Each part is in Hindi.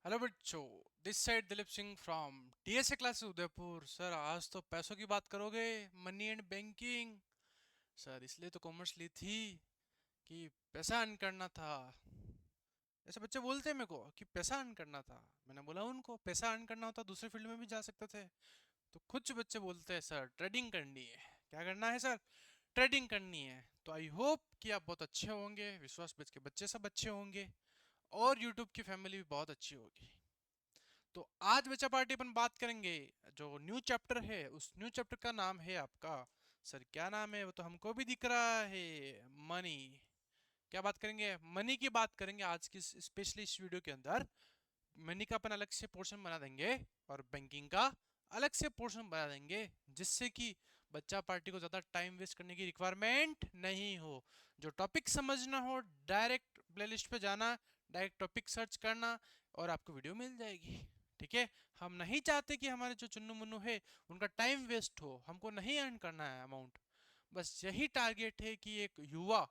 हेलो बच्चों, this side Dilip Singh from DSA classes Udaipur. Sir आज तो पैसों की बात करोगे, मनी एंड बैंकिंग। सर इसलिए तो कॉमर्स ली थी कि पैसा अर्न करना था। ऐसे बच्चे बोलते हैं मेरे को कि पैसा अर्न करना था। मैंने बोला उनको पैसा अर्न करना होता दूसरे फील्ड में भी जा सकते थे। तो कुछ बच्चे बोलते हैं सर ट्रेडिंग करनी है। क्या करना है सर? ट्रेडिंग करनी है। तो आई होप कि आप बहुत अच्छे होंगे, विश्वास बच के बच्चे सब अच्छे होंगे और यूट्यूब की फैमिली भी बहुत अच्छी होगी। तो आज बच्चा पार्टी अपन बात करेंगे। जो न्यू चैप्टर है उस न्यू चैप्टर का नाम है आपका, सर क्या नाम है वो तो हमको भी दिख रहा है, मनी। क्या बात करेंगे? मनी की बात करेंगे आज की स्पेशली इस वीडियो के अंदर। मनी का अपन अलग से पोर्शन बना देंगे और बैंकिंग का अलग से पोर्शन बना देंगे, जिससे कि बच्चा पार्टी को ज्यादा टाइम वेस्ट करने की रिक्वायरमेंट नहीं हो। जो टॉपिक समझना हो डायरेक्ट प्लेलिस्ट पे जाना, डायरेक्ट टॉपिक सर्च करना और आपको वीडियो मिल जाएगी। ठीक है। हम नहीं चाहते कि हमारे जो चुन्नू मुन्नू है उनका टाइम वेस्ट हो, हमको नहीं अर्न करना है अमाउंट। बस यही टारगेट है कि एक युवा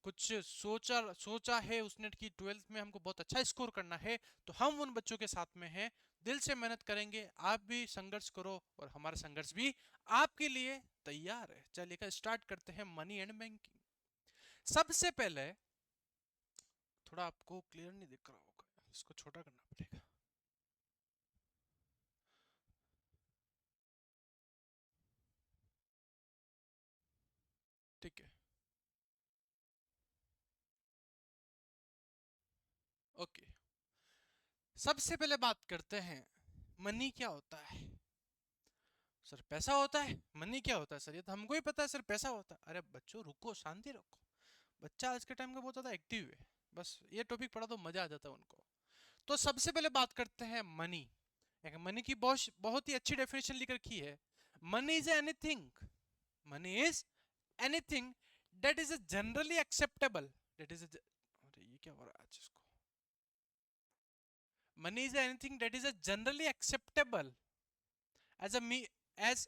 कुछ सोचा सोचा है उसने कि ट्वेल्थ में हमको बहुत अच्छा स्कोर करना है, तो हम उन बच्चों के साथ में हैं। दिल से मेहनत करेंगे, आप भी संघर्ष करो और हमारा संघर्ष भी आपके लिए तैयार है। चलिए स्टार्ट करते हैं मनी एंड बैंकिंग। सबसे पहले थोड़ा आपको क्लियर नहीं दिख रहा होगा, इसको छोटा करना पड़ेगा। ठीक है। ओके। सबसे पहले बात करते हैं मनी क्या होता है। सर पैसा होता है। मनी क्या होता है सर? ये तो हमको ही पता है सर, पैसा होता है। अरे बच्चों रुको, शांति रखो। बच्चा आज के टाइम का बहुत ज्यादा एक्टिव है। बस ये टॉपिक पढ़ा तो मजा आ जाता है उनको। तो सबसे पहले बात करते हैं मनी। मनी की बहुत बहुत ही अच्छी डेफिनेशन लिख रखी है। Money is anything, money is anything that is generally acceptable, that is अरे ये क्या हो रहा है आज इसको। Money is anything that is generally acceptable as a me as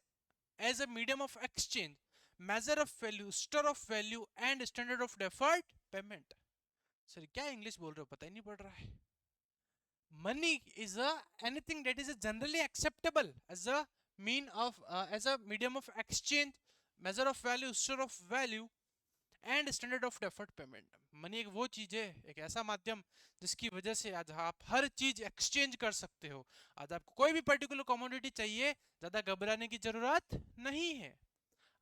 as a medium of exchange, measure of value, store of value and standard of deferred payment। Sir क्या इंग्लिश बोल रहे हो, पता ही नहीं पड़ रहा है। Money is a anything that is generally acceptable as a mean of as a medium of exchange, measure of value, store of value and standard of deferred payment. Money एक वो चीज है, एक ऐसा माध्यम जिसकी वजह से आज आप हर चीज एक्सचेंज कर सकते हो। आज आपको कोई भी पर्टिकुलर कमोडिटी चाहिए, ज्यादा घबराने की जरूरत नहीं है।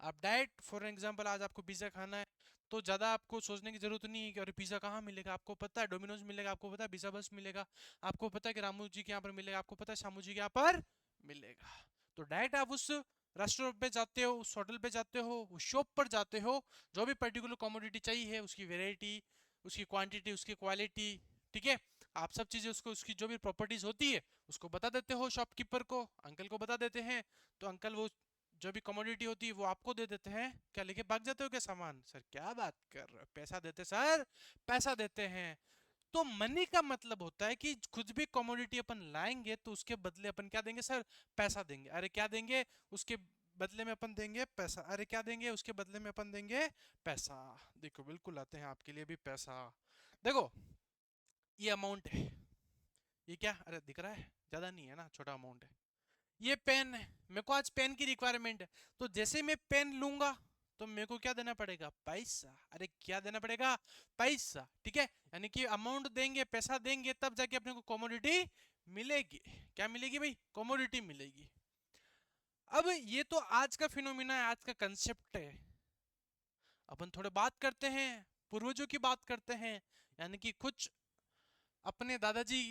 आप डायरेक्ट फॉर एग्जांपल आज आपको पिज्जा खाना है, तो ज्यादा आपको सोचने की जरूरत नहीं है कि अरे पिज्जा कहाँ मिलेगा। आपको पता है डोमिनोज मिलेगा, आपको पता है पिज्जा बस मिलेगा, आपको पता है कि रामू जी के यहाँ पर मिलेगा, आपको पता है शामू जी के यहाँ पर मिलेगा। तो डायरेक्ट आप उस रेस्टोरेंट पे जाते हो, उस होटल पे जाते हो, उस शॉप पर जाते हो, जो भी पर्टिकुलर कमोडिटी चाहिए उसकी वेराइटी, उसकी क्वांटिटी, उसकी क्वालिटी, ठीक है, आप सब चीजें उसको उसकी जो भी प्रॉपर्टीज होती है उसको बता देते हो शॉपकीपर को, अंकल को बता देते हैं। तो अंकल वो जो भी कमोडिटी होती है वो आपको दे देते हैं। क्या लेके भाग जाते हो क्या सामान? सर क्या बात कर रहे हो, पैसा देते सर, पैसा देते हैं। तो मनी का मतलब होता है कि कुछ भी कमोडिटी अपन लाएंगे तो उसके बदले अपन क्या देंगे सर? पैसा देंगे। अरे क्या देंगे उसके बदले में? अपन देंगे पैसा। अरे क्या देंगे उसके बदले में? अपन देंगे पैसा। देखो बिल्कुल आते हैं आपके लिए भी पैसा। देखो ये अमाउंट है, ये क्या, अरे दिख रहा है, ज्यादा नहीं है ना, छोटा अमाउंट है। ये पेन है, मेरे को आज पेन की रिक्वायरमेंट है, तो जैसे मैं पेन लूंगा तो मेरे को क्या देना पड़ेगा? पैसा। अरे क्या देना पड़ेगा? पैसा। ठीक है, यानी कि अमाउंट देंगे, पैसा देंगे, तब जाके अपने को कमोडिटी मिलेगी। क्या मिलेगी भाई? कमोडिटी मिलेगी। अब ये तो आज का फिनोमिना है, आज का कंसेप्ट है। अपन थोड़े बात करते हैं, पूर्वजों की बात करते हैं, यानी कि कुछ अपने दादाजी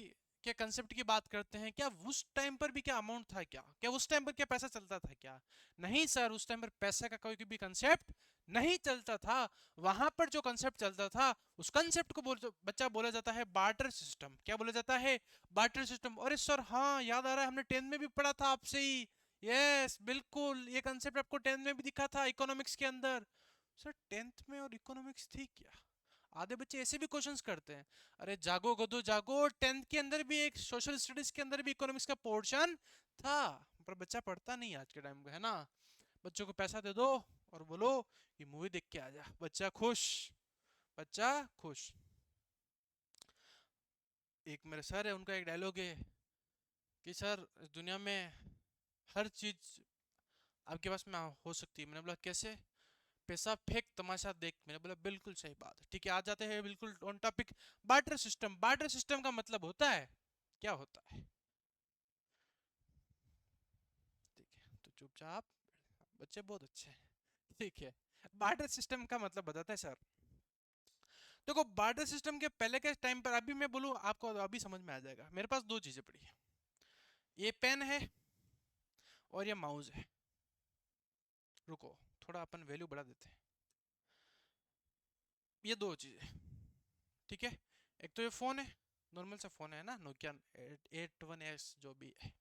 के कंसेप्ट की बात करते हैं। क्या उस टाइम पर भी क्या अमाउंट था? क्या क्या उस टाइम पर क्या पैसा चलता था क्या? नहीं सर, उस टाइम पर पैसे का कोई भी कंसेप्ट नहीं चलता था। वहां पर जो कंसेप्ट चलता था उस कंसेप्ट को बच्चा बोला जाता है बार्टर सिस्टम। क्या बोला जाता है? Barter system. अरे सर हाँ याद आ रहा है, हमने टेंथ में भी पढ़ा था आपसे ही। यस बिल्कुल, ये कंसेप्ट आपको टेंथ में भी दिखा था इकोनॉमिक्स के अंदर। सर टेंथ में और इकोनॉमिक्स थी क्या? आधे बच्चे ऐसे भी क्वेश्चंस करते हैं। अरे जागो गदो जागो, टेंथ के अंदर भी एक सोशल स्टडीज के अंदर भी इकोनॉमिक्स का पोर्शन था, पर बच्चा पढ़ता नहीं आज के टाइम का, है ना। बच्चों को पैसा दे दो और बोलो कि मूवी देख के आ जा, बच्चा खुश, बच्चा खुश। एक मेरे सर है, उनका एक डायलॉग है कि सर इस दुनिया में हर चीज आपके पास में हो सकती है। मैंने बोला कैसे? पैसा फेंक तमाशा देख। मैंने बोला बिल्कुल सही बात है। ठीक है, आ जाते हैं बिल्कुल on topic. Barter system. Barter system का मतलब होता है, क्या होता है? ठीक है, तो चुपचाप, बच्चे बहुत अच्छे हैं। ठीक है, बार्टर सिस्टम का मतलब बताते हैं सर। देखो, बार्टर सिस्टम के पहले के टाइम पर, अभी मैं बोलूं आपको, अभी समझ में आ जाएगा। मेरे पास दो चीजें पड़ी है, ये पेन है और ये माउस है। रुको, थोड़ा अपन वैल्यू बढ़ा देते हैं। ये दो चीजें, ठीक है। एक तो ये फोन है, नॉर्मल सा फोन है ना, नोकिया 81S जो भी है,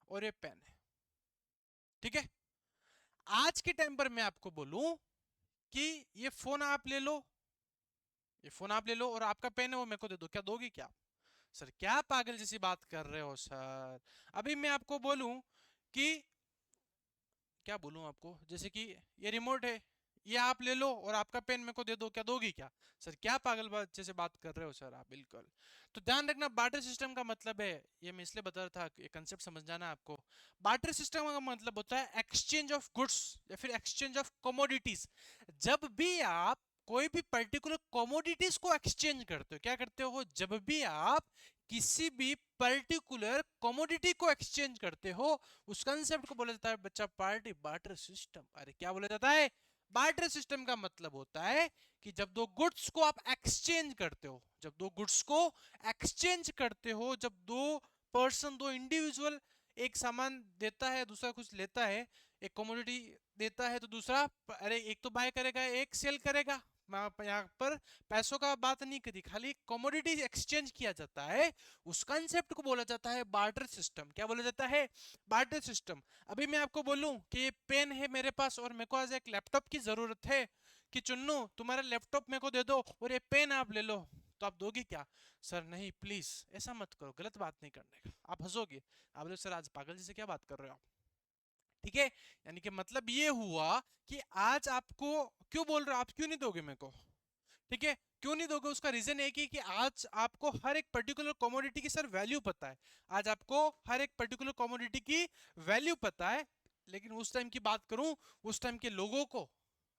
और ये पेन है, ठीक है। आज के टाइम पर मैं आपको बोलूं कि ये फोन आप ले लो, ये फोन आप ले लो, और आपका पेन है वो मेरे को दे दो, क्या दोगी क्या? सर क्या पागल जैसी बात कर रहे हो सर? अभी मैं आपको बोलूं कि, क्या बोलूं आपको, जैसे कि ये रिमोट है, ये आप ले लो और आपका पेन मेरे को दे दो, क्या दोगी क्या? सर क्या पागल बच्चे से बात कर रहे हो सर आप? बिल्कुल। तो ध्यान रखना, बार्टर सिस्टम का मतलब है, ये मैं इसलिए बता रहा था, ये कंसेप्ट समझ जाना आपको। बार्टर सिस्टम का मतलब होता है एक्सचेंज ऑफ गुड्स या फिर एक्सचेंज ऑफ कमोडिटीज। जब भी आप कोई भी पर्टिकुलर कमोडिटीज को एक्सचेंज करते हो, क्या करते हो? जब भी आप किसी भी पर्टिकुलर कमोडिटी को एक्सचेंज करते हो, उस कंसेप्ट को बोला जाता है बच्चा पार्टी बार्टर सिस्टम। अरे क्या बोला जाता है? बार्टर सिस्टम का मतलब होता है कि जब दो गुड्स को आप एक्सचेंज करते हो, जब दो गुड्स को एक्सचेंज करते हो, जब दो पर्सन, दो इंडिविजुअल एक सामान देता है, दूसरा कुछ लेता है, एक कमोडिटी देता है तो दूसरा, अरे एक तो बाय करेगा एक सेल करेगा। मैं यहाँ पर पैसों का बात नहीं करी, खाली कमोडिटी एक्सचेंज किया जाता है, उस कंसेप्ट को बोला जाता है बार्टर सिस्टम। क्या बोला जाता है? Barter system. अभी मैं आपको बोलूं कि ये पेन है मेरे पास और मेरे को आज एक लैपटॉप की जरूरत है, कि चुन्नू तुम्हारा लैपटॉप मेरे को दे दो और ये पेन आप ले लो, तो आप दोगी क्या? सर नहीं, प्लीज ऐसा मत करो, गलत बात नहीं करने का। आप हंसोगे, आप बोले सर आज पागल जी से क्या बात कर रहे हो आप? ठीक है, यानी कि मतलब ये हुआ कि आज आपको, क्यों बोल रहे हो आप, क्यों नहीं दोगे मेरे को? ठीक है, क्यों नहीं दोगे? उसका रीजन एक ही कि आज आपको हर एक पर्टिकुलर कमोडिटी की सर वैल्यू पता है। आज आपको हर एक पर्टिकुलर कमोडिटी की वैल्यू पता है, लेकिन उस टाइम की बात करूं, उस टाइम के लोगों को,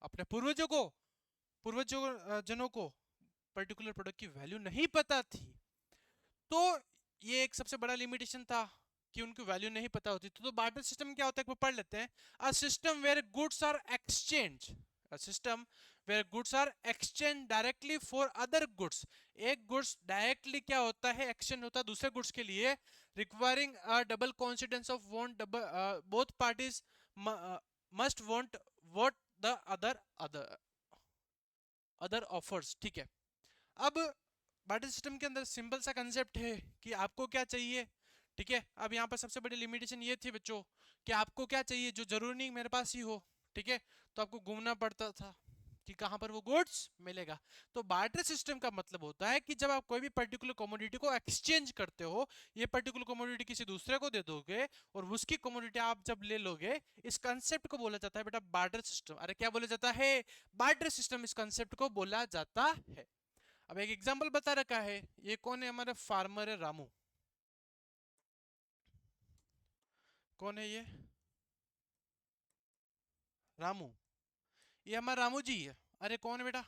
अपने पूर्वजों को, पूर्वजों जनों को पर्टिकुलर प्रोडक्ट की वैल्यू नहीं पता थी। तो ये एक सबसे बड़ा लिमिटेशन था कि उनको वैल्यू नहीं पता होती। तो बार्टर सिस्टम क्या होता है, पढ़ लेते हैं। A system where goods are exchange, a system where goods are exchange directly for other goods. एक गुड्स डायरेक्टली क्या होता है, एक्सचेंज होता है दूसरे गुड्स के लिए, requiring a double coincidence of want, both parties must want what the other other other offers. ठीक है, अब बार्टर सिस्टम के अंदर सिंपल सा कंसेप्ट है कि आपको क्या चाहिए। ठीक है, अब यहाँ पर सबसे बड़ी लिमिटेशन ये थी बच्चों कि आपको क्या चाहिए, जो जरूरी नहीं मेरे पास ही हो। ठीक है, तो आपको घूमना पड़ता था कि कहां पर वो गुड्स मिलेगा। तो बार्टर सिस्टम का मतलब होता है कि जब आप कोई भी पर्टिकुलर कमोडिटी को एक्सचेंज करते हो, ये पर्टिकुलर कमोडिटी किसी दूसरे को दे दोगे और उसकी कमोडिटी आप जब ले लोगे, इस कंसेप्ट को बोला जाता है बेटा बार्टर सिस्टम। अरे क्या बोला जाता है? बार्टर सिस्टम इस कंसेप्ट को बोला जाता है। अब एक एग्जांपल बता रखा है, ये कौन है? हमारा फार्मर है रामू। कौन है ये? रामू। ये हमारा रामू जी है। अरे कौन है बेटा?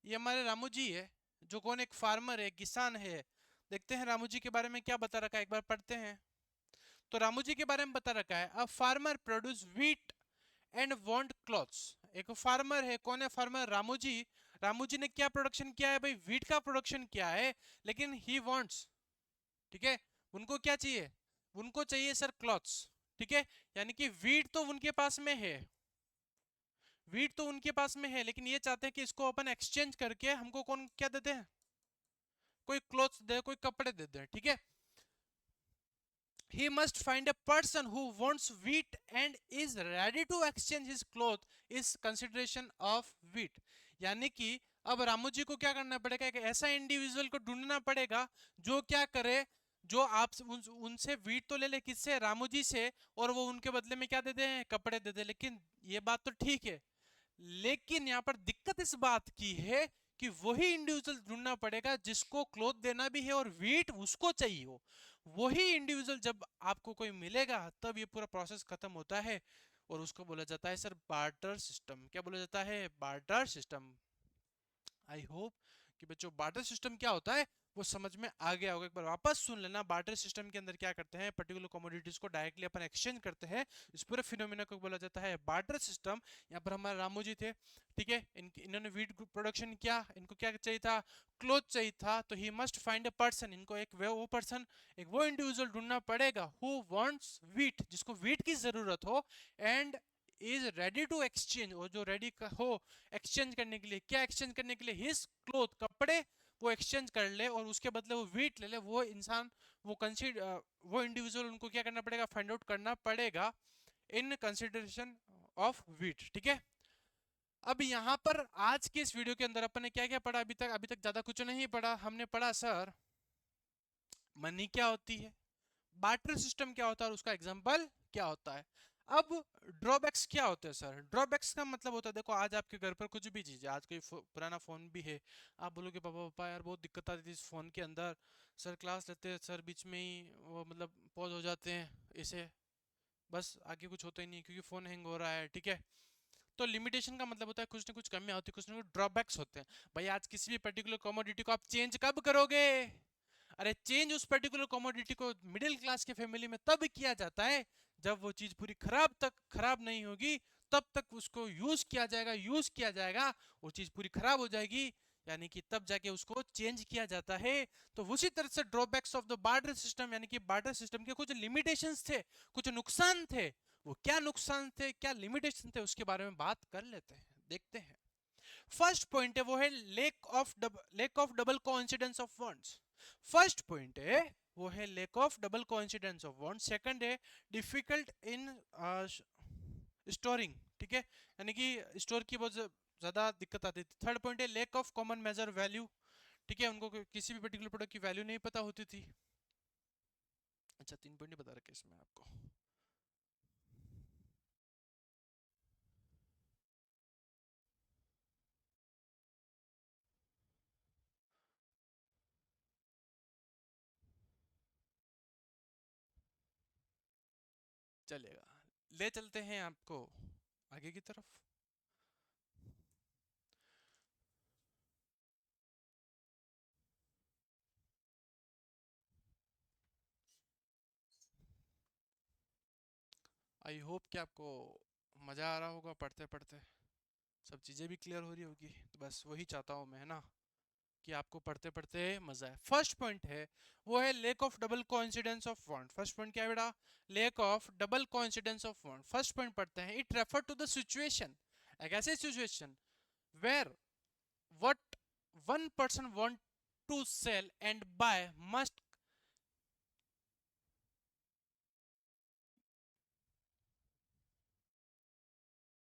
ये हमारे रामू जी है, जो कौन, एक फार्मर है, किसान है। देखते हैं रामू जी के बारे में क्या बता रखा है, एक बार पढ़ते हैं। तो रामू जी के बारे में बता रखा है, a farmer produce wheat and want clothes. एक फार्मर है, कौन है फार्मर? रामू जी। रामू जी ने क्या प्रोडक्शन किया है भाई? व्हीट का प्रोडक्शन किया है, लेकिन ही वांट्स, ठीक है, उनको क्या चाहिए? उनको चाहिए सर क्लॉथ्स। ठीक है, यानी कि वीट तो उनके पास में है, वीट तो उनके पास में है, लेकिन ये चाहते हैं कि इसको अपन एक्सचेंज करके हमको कौन क्या देते हैं? कोई क्लॉथ्स दे, कोई कपड़े दे दे। ठीक है, he must find a person who wants wheat and is ready to exchange his cloth is consideration of wheat। यानी कि अब रामू जी को क्या करना पड़ेगा? एक ऐसा इंडिविजुअल को ढूंढना पड़ेगा जो क्या करे, जो आप उनसे वीट तो ले ले, किससे? रामू जी से, और वो उनके बदले में क्या दे दे? कपड़े दे दे। लेकिन ये बात तो ठीक है, लेकिन यहाँ पर दिक्कत इस बात की है कि वही इंडिविजुअल ढूंढना पड़ेगा जिसको क्लोथ देना भी है और वीट उसको चाहिए हो। वही इंडिविजुअल जब आपको कोई मिलेगा तब ये पूरा प्रोसेस खत्म होता है, और उसको बोला जाता है सर बार्टर सिस्टम। क्या बोला जाता है? Barter system. आई होप कि बच्चों बार्टर सिस्टम क्या होता है वो समझ में आ गया होगा। एक बार वापस सुन लेना, बार्टर सिस्टम के अंदर क्या करते हैं, पर्टिकुलर कमोडिटीज को डायरेक्टली अपन एक्सचेंज करते हैं। इस पूरे फिनोमेना को बोला जाता है बार्टर सिस्टम। यहाँ पर हमारे रामू जी थे, ठीक है, इन्होंने वीट प्रोडक्शन किया, इनको क्या चाहिए था, क्लोथ चाहिए था, तो he must find a person, इनको एक वो पर्सन, एक वो इंडिविजुअल ढूंढना पड़ेगा हु वांट्स वीट, जिसको वीट की जरूरत हो, and is ready to exchange, और जो रेडी हो एक्सचेंज करने के लिए, क्या एक्सचेंज करने के लिए, हिज क्लोथ, कपड़े वो एक्सचेंज कर ले और उसके बदले वो वीट ले ले। वो इंसान, वो कंसीडर, वो इंडिविजुअल, उनको क्या करना पड़ेगा, फाइंड आउट करना पड़ेगा इन कंसिडरेशन ऑफ वीट, ठीक है। अब यहाँ पर आज के इस वीडियो के अंदर अपन ने क्या क्या पढ़ा, अभी तक ज्यादा कुछ नहीं पढ़ा। हमने पढ़ा सर मनी क्या होती है, बार्टर सिस्टम क्या होता है और उसका एग्जांपल क्या होता है। अब ड्रॉबैक्स क्या होते हैं सर? ड्रॉबैक्स का मतलब होता है, देखो आज आपके घर पर कुछ भी चीज है, आज कोई पुराना फोन भी है, आप बोलोगे पापा पापा यार बहुत दिक्कत आती थी इस फोन के अंदर, सर क्लास लेते हैं सर बीच में ही वो मतलब पॉज हो जाते हैं, इसे बस आगे कुछ होता ही नहीं क्योंकि फोन हैंग हो रहा है, ठीक है। तो लिमिटेशन का मतलब होता है कुछ ना कुछ कमियां होती है, कुछ ना कुछ ड्रॉबैक्स होते हैं। भाई आज किसी भी पर्टिकुलर कमोडिटी को आप चेंज कब करोगे? अरे चेंज उस पर्टिकुलर कमोडिटी को मिडिल क्लास के फैमिली में तब किया जाता है जब वो चीज पूरी खराब नहीं होगी, तब तक उसको यूज किया जाएगा, यूज किया जाएगा, वो चीज पूरी खराब हो जाएगी, यानी कि तब जाके उसको चेंज किया जाता है। तो उसी तरह से drawbacks of the barter system, यानी कि बार्टर सिस्टम के कुछ लिमिटेशंस थे, कुछ नुकसान थे। वो क्या नुकसान थे, क्या लिमिटेशन थे, उसके बारे में बात कर लेते हैं, देखते हैं। फर्स्ट पॉइंट है वो है lack of double coincidence of wants. First point है वो है lack of double coincidence of wants. Second है डिफिकल्ट इन स्टोरिंग, ठीक है, यानी कि स्टोर की बहुत ज्यादा दिक्कत आती थी। थर्ड पॉइंट है lack of common measure value, ठीक है, उनको किसी भी पर्टिकुलर प्रोडक्ट की वैल्यू नहीं पता होती थी। अच्छा 3 पॉइंट ही बता रखे इसमें आपको। चलेगा, ले चलते हैं आपको आगे की तरफ। आई होप कि आपको मज़ा आ रहा होगा पढ़ते पढ़ते, सब चीज़ें भी क्लियर हो रही होगी, तो बस वही चाहता हूँ मैं, है ना, कि आपको पढ़ते पढ़ते मज़ा है। फर्स्ट पॉइंट है वो है lack of double coincidence of want. First point क्या है बेटा? Lack of double coincidence of want. First point पढ़ते हैं, it refer to the situation, एक ऐसे situation where what one person want to sell and buy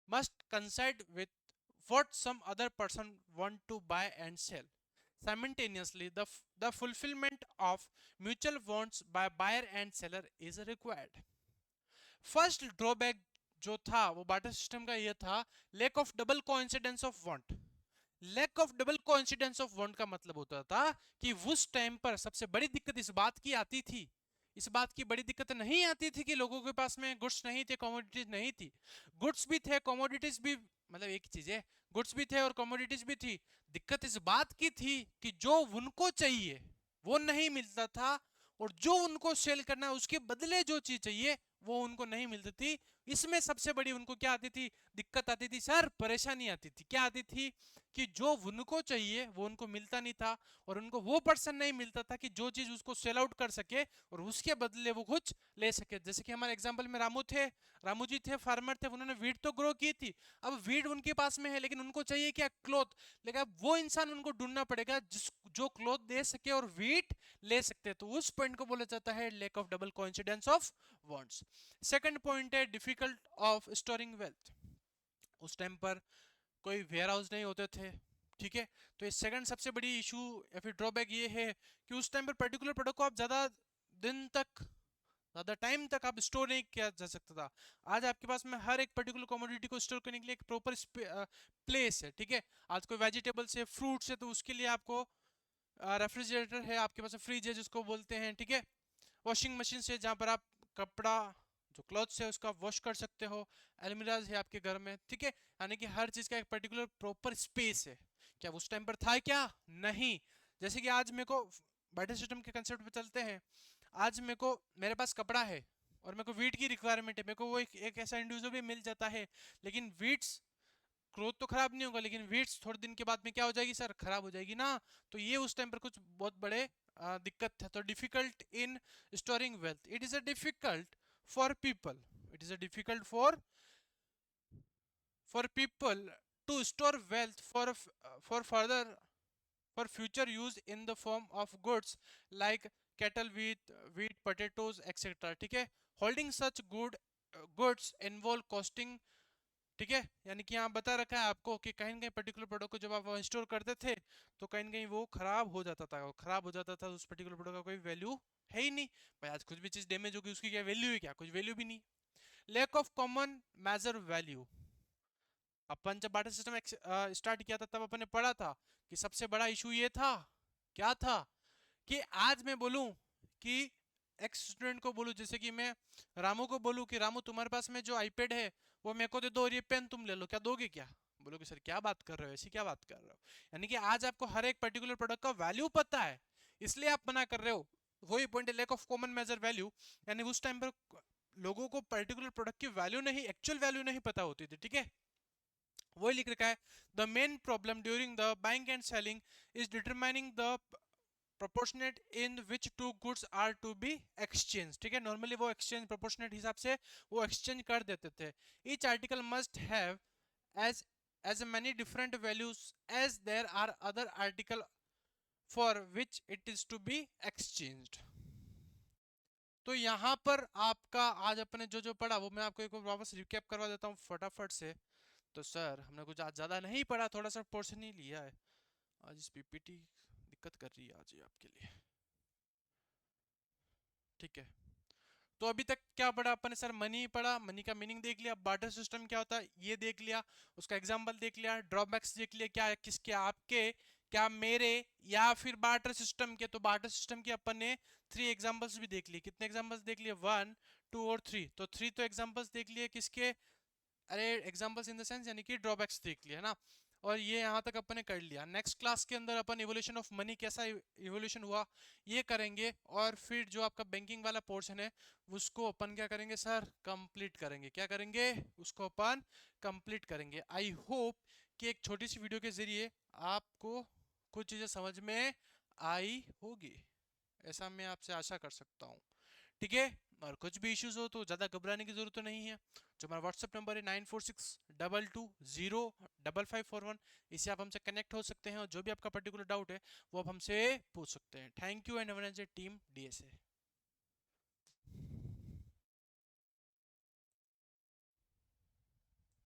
must coincide with what some other person want to buy and sell. Simultaneously, the fulfillment of mutual wants by buyer and seller is required. First drawback जो था वो बार्टर सिस्टम का ये था, lack of double coincidence of want. Lack of double coincidence of want का मतलब होता था कि उस टाइम पर सबसे बड़ी दिक्कत इस बात की आती थी, इस बात की बड़ी दिक्कत नहीं आती थी कि लोगों के पास में गुड्स नहीं थे, कमोडिटीज नहीं थी। गुड्स भी थे, कमोडिटीज भी, मतलब एक चीज है, गुड्स भी थे और कमोडिटीज भी थी। दिक्कत इस बात की थी कि जो उनको चाहिए वो नहीं मिलता था, और जो उनको सेल करना है उसके बदले जो चीज चाहिए वो उनको नहीं मिलती थी। इसमें सबसे बड़ी उनको क्या आती थी, दिक्कत आती थी सर, परेशानी आती थी। क्या आती थी कि जो उनको चाहिए वो उनको मिलता नहीं था, और उनको वो पर्सन नहीं मिलता था कि जो चीज उसको सेल आउट कर सके और उसके बदले वो कुछ ले सके। जैसे कि हमारे एग्जांपल में रामू जी थे, फार्मर थे, उन्होंने वीट तो ग्रो की थी। अब वीट उनके पास में है लेकिन उनको चाहिए क्या, क्लॉथ। लेकिन अब वो इंसान उनको ढूंढना पड़ेगा जो क्लॉथ दे सके और वीट ले सकते हैं। तो उस पॉइंट को बोला जाता है lack of double coincidence of wants. Second point है डिफिकल्ट ऑफ स्टोरिंग वेल्थ। उस टाइम पर कोई वेयर हाउस नहीं होते थे, ठीक है। तो ये सेकंड सबसे बड़ी इशू या फिर ड्रॉबैक ये है कि उस टाइम पर पर्टिकुलर प्रोडक्ट को आप ज्यादा दिन तक ज्यादा टाइम तक आप स्टोर नहीं किया जा सकता था। आज आपके पास में हर एक पर्टिकुलर कमोडिटी को स्टोर करने के लिए एक प्रॉपर प्लेस है, ठीक है। आज कोई वेजिटेबल्स है, फ्रूट्स है, तो उसके लिए आपको रेफ्रिजरेटर है, आपके पास फ्रिज है जिसको बोलते हैं, ठीक है। वॉशिंग मशीन से जहाँ पर आप कपड़ा जो क्लॉथ्स है उसका वॉश कर सकते हो। अलमीराज है आपके घर में, ठीक है। यानी कि हर चीज का एक पर्टिकुलर प्रॉपर स्पेस है। क्या उस टाइम पर था क्या? नहीं। जैसे कि आज मेरे को बैटरी सिस्टम के कंसेप्ट पे चलते हैं। आज मेरे को, मेरे पास कपड़ा है और मेरे को वीट की रिक्वायरमेंट है, मेरे को वो एक ऐसा इंडिविजुअल भी मिल जाता है, लेकिन वीट्स ग्रोथ तो खराब नहीं होगा, लेकिन वीट्स थोड़े दिन के बाद में क्या हो जाएगी सर? खराब हो जाएगी ना। तो ये उस टाइम पर कुछ बहुत बड़े दिक्कत था। तो difficult in storing wealth, it is a difficult for people, it is a difficult for people to store wealth for further for future use in the form of goods like cattle, wheat, potatoes, etc. ठीक है। holding such goods involve costing, ठीक है। यानी कि यहाँ बता रखा है आपको कि कहीं ना कहीं पर्टिकुलर प्रोडक्ट को जब आप स्टोर करते थे तो कहीं ना कहीं वो खराब हो जाता था, और खराब हो जाता था तो उस पर्टिकुलर प्रोडक्ट का कोई वैल्यू है ही नहीं। भाई आज कुछ भी चीज डैमेज होगी उसकी क्या वैल्यू है? क्या कुछ वैल्यू भी नहीं। Lack of common measure value. अपन जब बाटा सिस्टम स्टार्ट किया था तब अपन ने पढ़ा था कि सबसे बड़ा इशू ये था, क्या था, कि आज मैं बोलूं कि एक्स स्टूडेंट को बोलूं, जैसे कि मैं रामू को बोलूं कि रामू तुम्हारे पास में जो आईपैड है वो मेरे को दे दो और ये पेन तुम ले लो, क्या दोगे? क्या बोलोगे सर क्या बात कर रहे हो, ऐसी क्या बात कर रहे हो? यानी कि आज आपको हर एक पर्टिकुलर प्रोडक्ट का वैल्यू पता है, इसलिए आप मना कर रहे हो। वही पॉइंट है, lack of common measure value. यानी उस टाइम पर लोगों को पर्टिकुलर प्रोडक्ट की वैल्यू नहीं, एक्चुअल वैल्यू नहीं पता होती थी, ठीक है। वही लिख रखा है, the main problem during the buying and selling is determining the proportionate in which two goods are to be exchange, ठीक है। नॉर्मली वो एक्सचेंज प्रोपोर्शनेट हिसाब से वो एक्सचेंज कर देते थे। Each article must have as as many different values as there are other article for which it is to be exchanged। तो यहाँ पर आपका आज अपने जो जो पढ़ा वो मैं आपको एक बार वापस रिकैप करवा देता हूँ फटाफट से। तो सर हमने कुछ आज ज़्यादा नहीं पढ़ा, थोड़ा सा पोर्शन ही लिया है। आज इस पीपीटी दिक्कत कर रही है आज ये आपके लिए, ठीक है। तो अभी तक क्या पढ़ा अपन ने सर? मनी पढ़ा, मनी का मीनिंग देख लिया, बार्टर सिस्टम क्या होता है ये देख लिया, उसका एग्जांपल देख लिया, ड्रॉबैक्स देख लिया, क्या किसके, आपके, क्या मेरे, या फिर बार्टर सिस्टम के। तो बार्टर सिस्टम के अपन ने 3 एग्जांपल्स भी देख लिए। कितने एग्जांपल्स देख लिए? 1, 2 और 3। तो 3 तो एग्जांपल्स देख लिए किसके? अरे एग्जांपल्स इन द सेंस यानी कि ड्रॉबैक्स देख लिया है ना। और ये यहाँ तक अपन ने कर लिया। नेक्स्ट क्लास के अंदर अपन इवोल्यूशन ऑफ मनी, कैसा इवोल्यूशन हुआ ये करेंगे, और फिर जो आपका बैंकिंग वाला पोर्शन है उसको अपन क्या करेंगे सर? कंप्लीट करेंगे। क्या करेंगे? उसको अपन कंप्लीट करेंगे। आई होप कि एक छोटी सी वीडियो के जरिए आपको कुछ चीज़ें समझ में आई होगी, ऐसा मैं आपसे आशा कर सकता हूँ, ठीक है। और कुछ भी इश्यूज हो तो ज़्यादा घबराने की ज़रूरत तो नहीं है। जो हमारा व्हाट्सअप नंबर है 9462205541, इससे आप हमसे कनेक्ट हो सकते हैं और जो भी आपका पर्टिकुलर डाउट है वो आप हमसे पूछ सकते हैं। Thank you and have a nice day team DSA.